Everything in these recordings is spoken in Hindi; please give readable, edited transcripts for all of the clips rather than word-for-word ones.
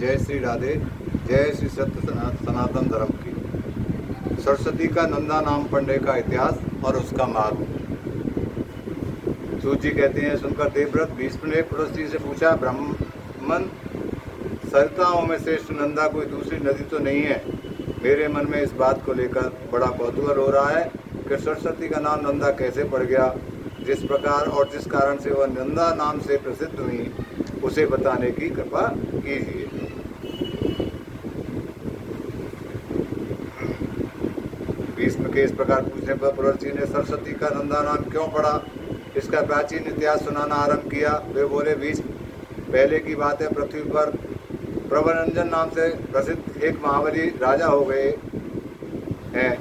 जय श्री राधे। जय श्री सत्य सनातन धर्म की। सरस्वती का नंदा नाम पढ़ने का इतिहास और उसका महत्व। सूत जी कहते हैं, सुनकर देवव्रत भीष्म ने पड़ोसी से पूछा, ब्राह्मण सरिताओं में श्रेष्ठ नंदा कोई दूसरी नदी तो नहीं है? मेरे मन में इस बात को लेकर बड़ा कौतूहल हो रहा है कि सरस्वती का नाम नंदा कैसे पड़ गया। जिस प्रकार और जिस कारण से वह नंदा नाम से प्रसिद्ध हुई, उसे बताने की कृपा कीजिए। भीष्म के इस प्रकार पूछने पर पड़ोसी ने सरस्वती का नंदा नाम क्यों पड़ा, इसका प्राचीन इतिहास सुनाना आरंभ किया। वे बोले, भीष्म, पहले की बात है, पृथ्वी पर प्रवरंजन नाम से प्रसिद्ध एक महाबली राजा हो गए हैं।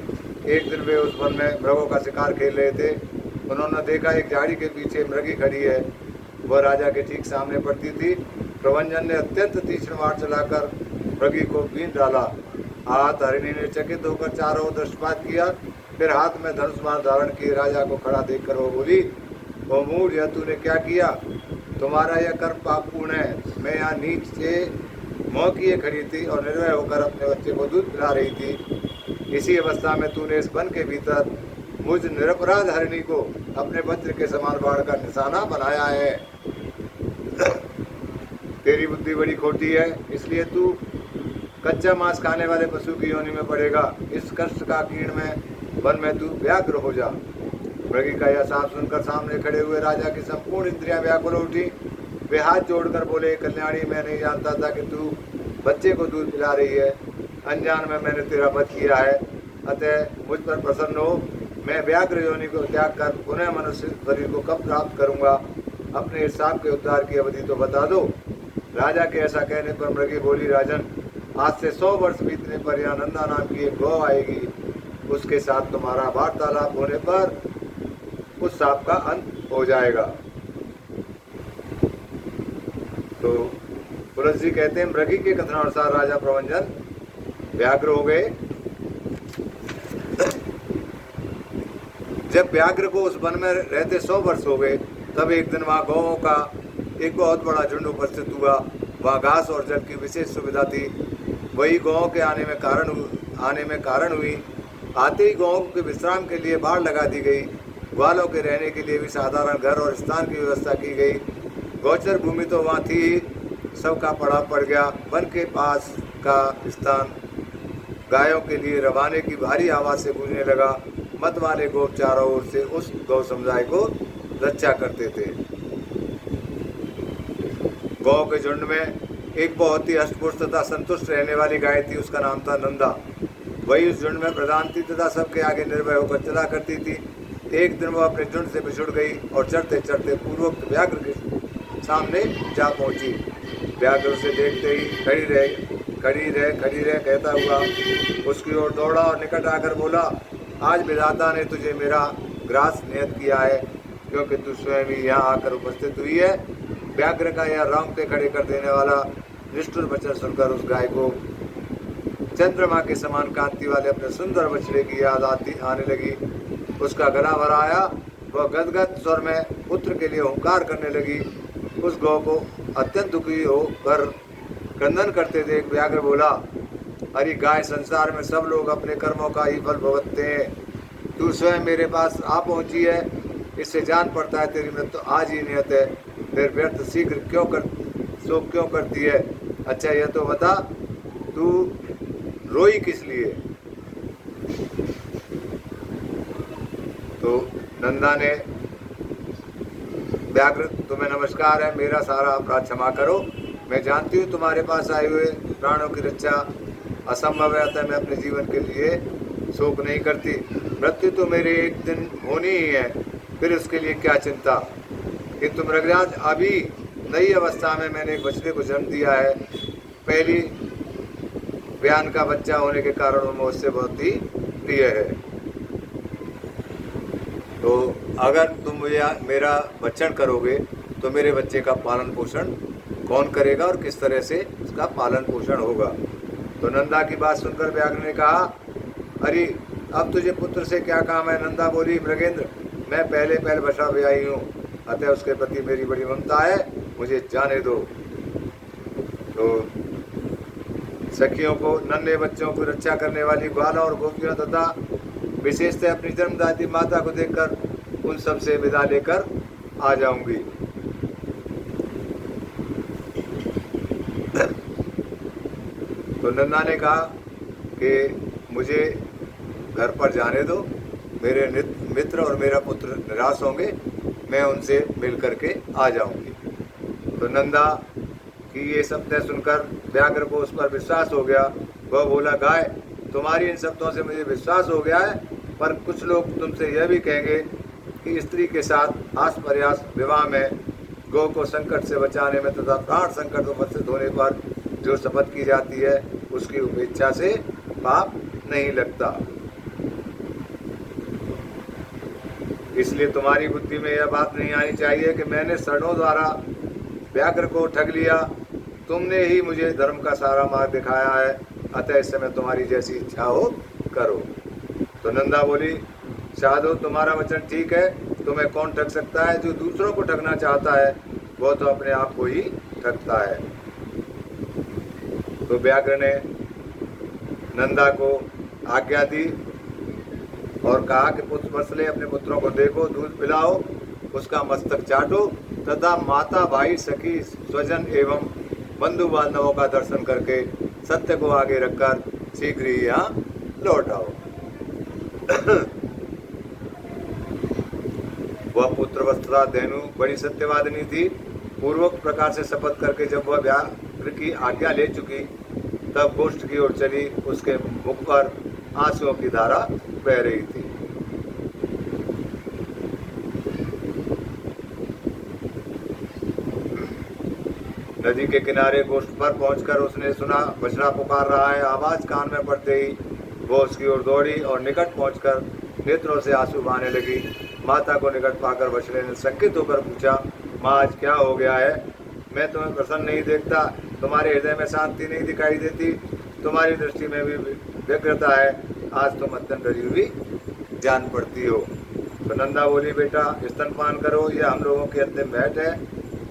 एक दिन वे उस वन में मृगों का शिकार खेल रहे थे। उन्होंने देखा एक झाड़ी के पीछे मृगी खड़ी है। वह राजा के ठीक सामने पड़ती थी। प्रवंजन ने अत्यंत तीक्ष्ण वार चलाकर मृगी को बीन डाला। हाथ हरिणी ने चकित होकर चारों ओर दृष्टिपात किया। फिर हाथ में धनुष बाण धारण किए राजा को खड़ा देखकर वो बोली, वो मूढ़, यह तूने क्या किया? तुम्हारा यह कर्म पापपूर्ण है। मैं यहाँ नीचे मोह किए खड़ी थी और निर्भय होकर अपने बच्चे को दूध पिला रही थी। इसी अवस्था में तूने इस वन के भीतर मुझ निरपराध हरिणी को अपने वज्र के समान बाण का निशाना बनाया है। तेरी बुद्धि बड़ी खोटी है, इसलिए तू कच्चा मांस खाने वाले पशु की योनि में पड़ेगा। इस कष्ट का कीर्ण में वन में तू व्याघ्र हो जा। मृगी का यह साफ सुनकर सामने खड़े हुए राजा की संपूर्ण इंद्रियां व्याकुल उठी। वे हाथ जोड़कर बोले, कल्याणी, मैं नहीं जानता था कि तू बच्चे को दूध पिला रही है। अनजान में मैंने तेरा वध किया है, अतः मुझ पर प्रसन्न हो। मैं व्याघ्र योनि को त्याग कर पुनः मनुष्य शरीर को कब प्राप्त करूंगा? अपने इस सांप के उद्धार की अवधि तो बता दो। राजा के ऐसा कहने पर मृगी बोली, राजन, आज से 100 वर्ष बीतने पर यह नंदा नाम की एक गौ आएगी। उसके साथ तुम्हारा वार्तालाप होने पर उस सांप का अंत हो जाएगा। तो पुलस जी कहते हैं, मृगी के कथनानुसार राजा प्रवंजन व्याघ्र हो गए। जब व्याघ्र को उस वन में रहते 100 वर्ष हो गए, तब एक दिन वहाँ गौओं का एक बहुत बड़ा झुंड उपस्थित हुआ। वहाँ घास और जल की विशेष सुविधा थी। वही गौओं के आने में कारण हुई। आते ही गौओं के विश्राम के लिए बाड़ लगा दी गई। ग्वालों के रहने के लिए भी साधारण घर और स्थान की व्यवस्था की गई। गोचर भूमि तो वहाँ थी ही, सबका पड़ाव पड़ गया। वन के पास का स्थान गायों के लिए रवाने की भारी आवाज से गूंजने लगा। मत वाले गोप चारों ओर से उस गौ समुदाय को रक्षा करते थे। गौ के झुंड में एक बहुत ही अष्टपुष्ट तथा संतुष्ट रहने वाली गाय थी। उसका नाम था नंदा। वही उस झुंड में प्रधान थी तथा सबके आगे निर्भय होकर चला करती थी। एक दिन वह अपने झुंड से बिछुड़ गई और चढ़ते चढ़ते पूर्वोक्त व्याघ्र के सामने जा पहुंची। व्याघ्र उसे देखते ही खड़ी रह कहता हुआ उसकी ओर दौड़ा और निकट आकर बोला, आज विधाता ने तुझे मेरा ग्रास नियत किया है, क्योंकि तू स्वयं ही यहाँ आकर उपस्थित हुई है। व्याघ्र का यह रोंगटे खड़े कर देने वाला निष्ठुर वचन सुनकर उस गाय को चंद्रमा के समान कांति वाले अपने सुंदर बछड़े की याद आने लगी। उसका गला भर आया। वह गदगद स्वर में पुत्र के लिए हुंकार करने लगी। उस गौ को अत्यंत दुखी होकर क्रंदन करते देख व्याघ्र बोला, अरे गाय, संसार में सब लोग अपने कर्मों का ही फल भुगतते हैं। तू स्वयं मेरे पास आ पहुंची है, इससे जान पड़ता है तेरी मृत्यु तो आज ही नियत है। फिर व्यर्थ शीघ्र शोक क्यों करती है? अच्छा यह तो बता, तू रोई किस लिए? तो नंदा ने, व्याघ्र, तुम्हें नमस्कार है, मेरा सारा अपराध क्षमा करो। मैं जानती हूँ तुम्हारे पास आए हुए प्राणों की रक्षा असंभव है, अतः मैं अपने जीवन के लिए शोक नहीं करती। मृत्यु तो मेरे एक दिन होनी ही है, फिर उसके लिए क्या चिंता। किंतु मृगराज, अभी नई अवस्था में मैंने एक बछड़े को जन्म दिया है। पहली बयान का बच्चा होने के कारण वो मुझसे बहुत ही प्रिय है। तो अगर तुम मेरा भक्षण करोगे तो मेरे बच्चे का पालन पोषण कौन करेगा और किस तरह से उसका पालन पोषण होगा? तो नंदा की बात सुनकर व्याघ्र ने कहा, अरे अब तुझे पुत्र से क्या काम है? नंदा बोली, मृगेंद्र, मैं पहले बछड़ा ब्याही हूँ, अतः उसके प्रति मेरी बड़ी ममता है, मुझे जाने दो। तो सखियों को, नन्हे बच्चों की रक्षा करने वाली ग्वालों और गोपियों तथा विशेषतः अपनी जन्मदाती माता को देखकर उन सब से विदा लेकर आ जाऊंगी। तो नंदा ने कहा कि मुझे घर पर जाने दो, मेरे मित्र और मेरा पुत्र निराश होंगे, मैं उनसे मिल करके आ जाऊंगी। तो नंदा की ये शब्दें सुनकर व्याघ्र को उस पर विश्वास हो गया। वह बोला, गाय, तुम्हारी इन शब्दों से मुझे विश्वास हो गया है, पर कुछ लोग तुमसे यह भी कहेंगे कि स्त्री के साथ आस प्रयास विवाह में गौ को संकट से बचाने में तथा प्राण संकट उपस्थित होने पर जो शपथ की जाती है उसकी उपेक्षा से पाप नहीं लगता। इसलिए तुम्हारी बुद्धि में यह बात नहीं आनी चाहिए कि मैंने शरणों द्वारा व्याघ्र को ठग लिया। तुमने ही मुझे धर्म का सारा मार्ग दिखाया है, अतः इस समय तुम्हारी जैसी इच्छा हो करो। तो नंदा बोली, साधु, तुम्हारा वचन ठीक है, तुम्हें कौन ठग सकता है? जो दूसरों को ठगना चाहता है वो तो अपने आप को ही ठगता है। तो व्याघ्र ने नंदा को आज्ञा दी और कहा कि पुत्र वत्सले, अपने पुत्रों को देखो, दूध पिलाओ, उसका मस्तक चाटो तथा माता, भाई, सखी, स्वजन एवं बंधु बांधवों का दर्शन करके सत्य को आगे रखकर शीघ्र ही यहाँ लौट आओ। वह पुत्र वत्सला धेनु बड़ी सत्यवादिनी थी। पूर्वक प्रकार से शपथ करके जब वह व्याघ्र की आज्ञा ले चुकी तब गोष्ठ की ओर चली। उसके मुख पर आंसुओं की धारा बह रही थी। नदी के किनारे गोष्ठ पर पहुंचकर उसने सुना बछड़ा पुकार रहा है। आवाज कान में पड़ते ही वो उसकी ओर दौड़ी और निकट पहुंचकर नेत्रों से आंसू बहाने लगी। माता को निकट पाकर बछड़े ने शंकित होकर पूछा, माँ, आज क्या हो गया है? मैं तुम्हें प्रसन्न नहीं देखता, तुम्हारे हृदय में शांति नहीं दिखाई देती, तुम्हारी दृष्टि में भी व्यग्रता है, आज तुम अत्यंत डरी हुई जान पड़ती हो। तो नंदा बोली, बेटा, स्तनपान करो, यह हम लोगों की अंतिम भेंट है।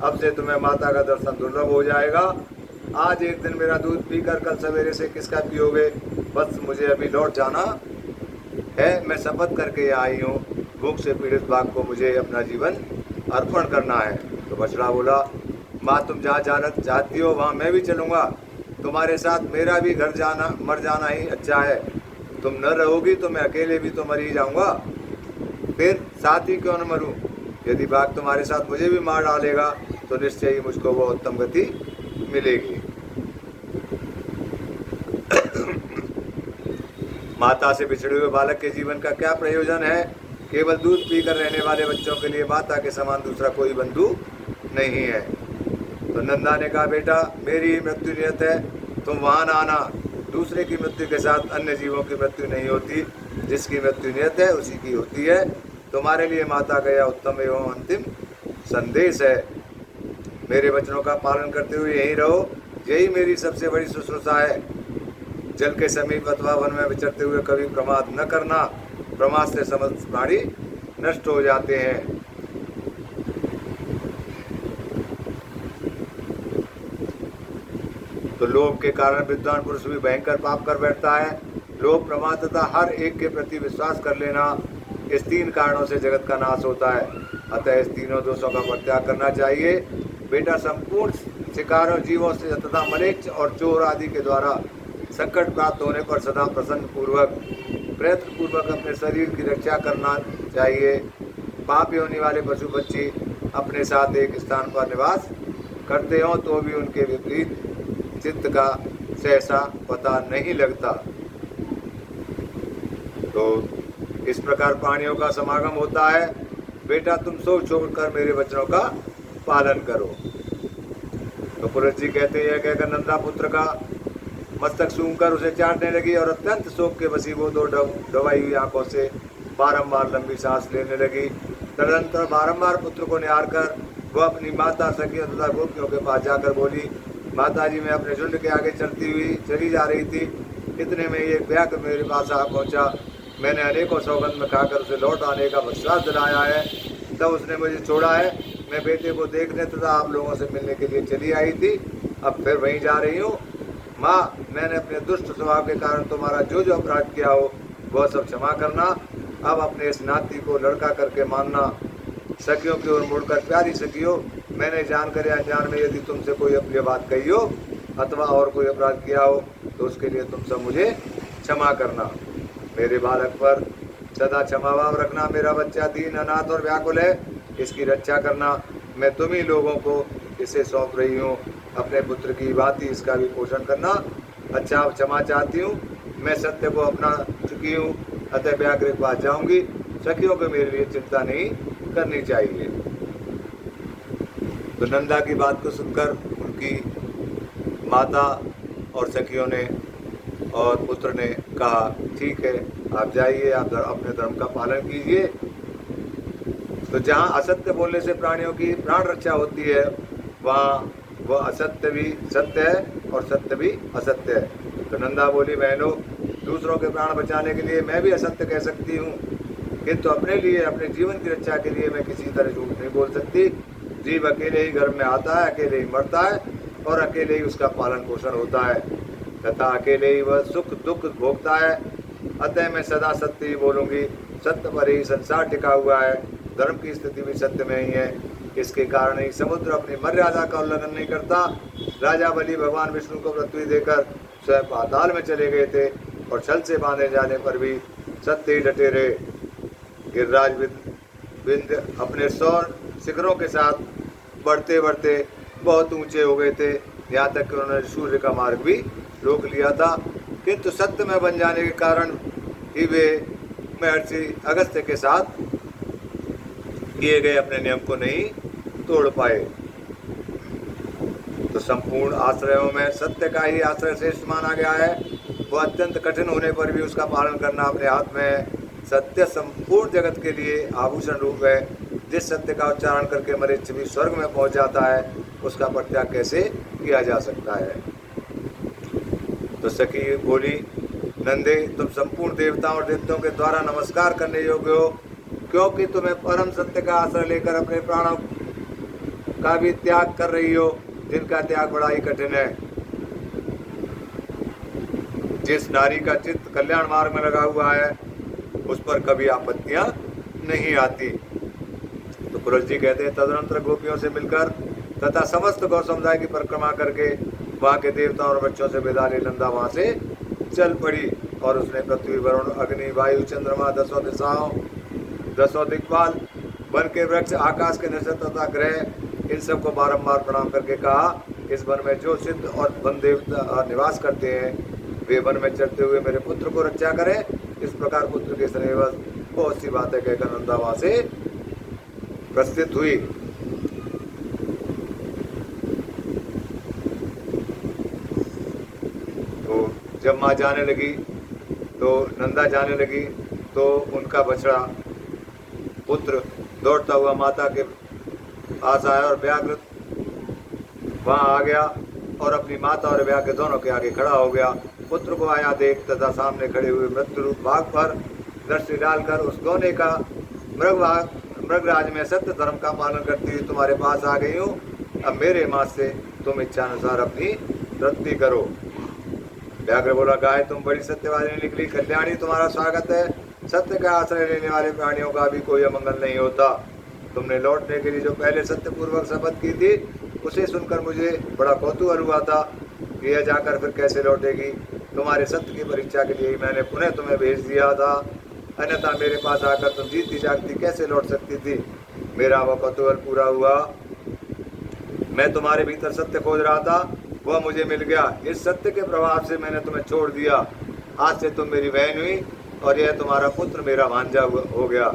अब से तुम्हें माता का दर्शन दुर्लभ हो जाएगा। आज एक दिन मेरा दूध पीकर कल सवेरे से किसका पियोगे? बस मुझे अभी लौट जाना है, मैं शपथ करके आई हूँ। भूख से पीड़ित बाघ को मुझे अपना जीवन अर्पण करना है। तो बछड़ा बोला, माँ, तुम जहाँ जाना चाहती हो वहाँ मैं भी चलूँगा, तुम्हारे साथ मेरा भी घर जाना मर जाना ही अच्छा है। तुम न रहोगी तो मैं अकेले भी तो मर ही जाऊँगा, फिर साथ ही क्यों न मरूँ? यदि बाघ तुम्हारे साथ मुझे भी मार डालेगा तो निश्चय ही मुझको वो उत्तम गति मिलेगी। माता से बिछड़े हुए बालक के जीवन का क्या प्रयोजन है? केवल दूध पीकर रहने वाले बच्चों के लिए माता के समान दूसरा कोई बंधु नहीं है। तो नंदा ने कहा, बेटा, मेरी मृत्यु नियत है, तुम वहाँ न आना। दूसरे की मृत्यु के साथ अन्य जीवों की मृत्यु नहीं होती, जिसकी मृत्यु नियत है उसी की होती है। तुम्हारे लिए माता का यह उत्तम एवं अंतिम संदेश है। मेरे वचनों का पालन करते हुए यहीं रहो, यही मेरी सबसे बड़ी शुश्रूषा है। जल के समीप अथवा वन में विचरते हुए कभी प्रमाद न करना, प्रमाद से समस्त प्राणी नष्ट हो जाते हैं। तो लोभ के कारण विद्वान पुरुष भी भयंकर पाप कर बैठता है। लोभ, प्रमाद तथा हर एक के प्रति विश्वास कर लेना, इस तीन कारणों से जगत का नाश होता है। अतः इस तीनों दोषों का परित्याग करना चाहिए। बेटा, संपूर्ण शिकारों, जीवों से तथा मलेच्छ और चोर आदि के द्वारा संकट प्राप्त होने पर सदा प्रसन्न पूर्वक प्रयत्न पूर्वक अपने शरीर की रक्षा करना चाहिए। पाप योनि वाले पशु पक्षी अपने साथ एक स्थान पर निवास करते हों तो भी उनके विपरीत चित्त का सहसा पता नहीं लगता। तो इस प्रकार प्राणियों का समागम होता है। बेटा, तुम सोच छोड़कर मेरे वचनों का पालन करो। तो पुरुष जी कहते हैं, कहकर नंदा पुत्र का मस्तक सूंघकर उसे चाटने लगी और अत्यंत शोक के वशी वो दो दबाई हुई आंखों से बारंबार लंबी सांस लेने लगी। तदनंतर बारंबार पुत्र को निहार कर वह अपनी माता, सखियों तथा गोपियों के पास जाकर बोली, माता जी, मैं अपने झुंड के आगे चलती हुई चली जा रही थी, इतने में एक व्याघ्र मेरे पास आ पहुंचा। मैंने अनेकों सौगंध में खाकर उसे लौट आने का विश्वास दिलाया है, तब उसने मुझे छोड़ा है। मैं बेटे को देखने तथा आप लोगों से मिलने के लिए चली आई थी, अब फिर वहीं जा रही हूँ। माँ, मैंने अपने दुष्ट स्वभाव के कारण तुम्हारा जो जो अपराध किया हो वह सब क्षमा करना। अब अपने इस नाती को लड़का करके मानना। सखियों की ओर मुड़कर, प्यारी सखियों, मैंने जानकर या अनजान में यदि तुमसे कोई अप्रिय बात कही हो अथवा और कोई अपराध किया हो तो उसके लिए तुम सब मुझे क्षमा करना। मेरे बालक पर सदा क्षमा भाव रखना। मेरा बच्चा दीन, अनाथ और व्याकुल है, इसकी रक्षा करना। मैं तुम ही लोगों को इसे सौंप रही हूँ। अपने पुत्र की भांति इसका भी पोषण करना। अच्छा, क्षमा चाहती हूँ, मैं सत्य को अपना चुकी हूँ, अतः व्याघ्र के पास जाऊंगी। सखियों को मेरे लिए चिंता नहीं करनी चाहिए। तो नंदा की बात को सुनकर उनकी माता और सखियों ने और पुत्र ने कहा, ठीक है, आप जाइए, आप अपने धर्म का पालन कीजिए। तो जहाँ असत्य बोलने से प्राणियों की प्राण रक्षा होती है, वहाँ वह असत्य भी सत्य है और सत्य भी असत्य है। तो नंदा बोली, बहनों, दूसरों के प्राण बचाने के लिए मैं भी असत्य कह सकती हूँ, किंतु अपने लिए, अपने जीवन की रक्षा के लिए मैं किसी तरह झूठ नहीं बोल सकती। जीव अकेले ही गर्भ में आता है, अकेले ही मरता है और अकेले ही उसका पालन पोषण होता है तथा अकेले ही वह सुख दुख भोगता है। अतः मैं सदा सत्य ही बोलूँगी। सत्य पर ही संसार टिका हुआ है। धर्म की स्थिति भी सत्य में ही है। इसके कारण ही समुद्र अपनी मर्यादा का उल्लंघन नहीं करता। राजा बलि भगवान विष्णु को पृथ्वी देकर स्वयं पाताल में चले गए थे और छल से बांधे जाने पर भी सत्य ही डटे रहे। गिरिराज विंध्य अपने 100 शिखरों के साथ बढ़ते बढ़ते बहुत ऊंचे हो गए थे, यहाँ तक कि उन्होंने सूर्य का मार्ग भी रोक लिया था, किंतु सत्य में बन जाने के कारण ही वे महर्षि अगस्त्य के साथ किए गए अपने नियम को नहीं तोड़ पाए। तो संपूर्ण आश्रयों में सत्य का ही आश्रय श्रेष्ठ माना गया है। वह अत्यंत कठिन होने पर भी उसका पालन करना अपने हाथ में है। सत्य संपूर्ण जगत के लिए आभूषण रूप है। जिस सत्य का उच्चारण करके मरीच भी स्वर्ग में पहुंच जाता है, उसका परित्याग कैसे किया जा सकता है। तो सखी बोली, नंदे, तुम संपूर्ण देवताओं और देवताओं के द्वारा नमस्कार करने योग्य हो, क्योंकि तुम्हें परम सत्य का आश्रय लेकर अपने प्राणों का भी त्याग कर रही हो, जिनका त्याग बड़ा ही कठिन है। जिस नारी का चित्त कल्याण मार्ग में लगा हुआ है, उस पर कभी आपत्तियां नहीं आती। तो पुरुष जी कहते हैं, तदनंतर गोपियों से मिलकर तथा समस्त गौ समुदाय की परिक्रमा करके वहाँ के देवताओं और बच्चों से विदा ले नंदा वहाँ से चल पड़ी और उसने पृथ्वी, वरुण, अग्नि, वायु, चंद्रमा, 10 दिशाओं, 10 दिक्पाल, वन के वृक्ष, आकाश के नक्षत्र तथा ग्रह, इन सबको बारंबार प्रणाम करके कहा, इस वन में जो सिद्ध और वन देवता निवास करते हैं, वे वन में चलते हुए मेरे पुत्र को रक्षा करें। इस प्रकार पुत्र के स्नेह बहुत सी बातें कहकर नंदा वहाँ से प्रस्थित हुई। तो जब माँ जाने लगी, तो नंदा जाने लगी, तो उनका बछड़ा पुत्र दौड़ता हुआ माता के पास आया और व्याघ्र वहाँ आ गया और अपनी माता और व्याघ्र दोनों के आगे खड़ा हो गया। पुत्र को आया देख तथा सामने खड़े हुए मृत्यु रूप बाघ पर दृष्टि डालकर उस गौने का मृगराज में सत्य धर्म का पालन करती हुई तुम्हारे पास आ गई हूँ। अब मेरे माँ से तुम इच्छानुसार अपनी वृत्ति करो। व्याघ्र बोला, गाय, तुम बड़ी सत्यवादी निकली, कल्याणी तुम्हारा स्वागत है। सत्य का आश्रय लेने वाले प्राणियों का भी कोई अमंगल नहीं होता। तुमने लौटने के लिए जो पहले सत्यपूर्वक शपथ की थी, उसे सुनकर मुझे बड़ा कौतूहल हुआ था कि यह जाकर फिर कैसे लौटेगी। तुम्हारे सत्य की परीक्षा के लिए ही मैंने पुनः तुम्हें भेज दिया था, अन्यथा मेरे पास आकर तुम जीती जागती कैसे लौट सकती थी। मेरा वह कौतूहल पूरा हुआ। मैं तुम्हारे भीतर सत्य खोज रहा था, वह मुझे मिल गया। इस सत्य के प्रभाव से मैंने तुम्हें छोड़ दिया। आज से तुम मेरी बहन हुई और यह तुम्हारा पुत्र मेरा भांजा हो गया।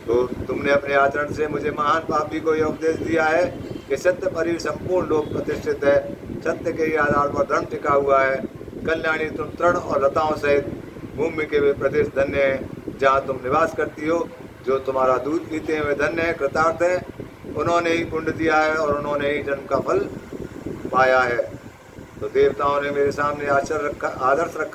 तो तुमने अपने आचरण से मुझे महान पापी को यह उपदेश दिया है कि सत्य पर ही संपूर्ण लोक प्रतिष्ठित है। सत्य के ही आधार पर धर्म टिका हुआ है। कल्याणी, तुम तृण और लताओं सहित भूमि के वे प्रदेश धन्य हैं जहाँ तुम निवास करती हो। जो तुम्हारा दूध पीते हैं वे धन्य है, कृतार्थ है। उन्होंने ही पुण्य दिया है और उन्होंने ही जन्म का फल पाया है। तो देवताओं ने मेरे सामने आदर्श रखा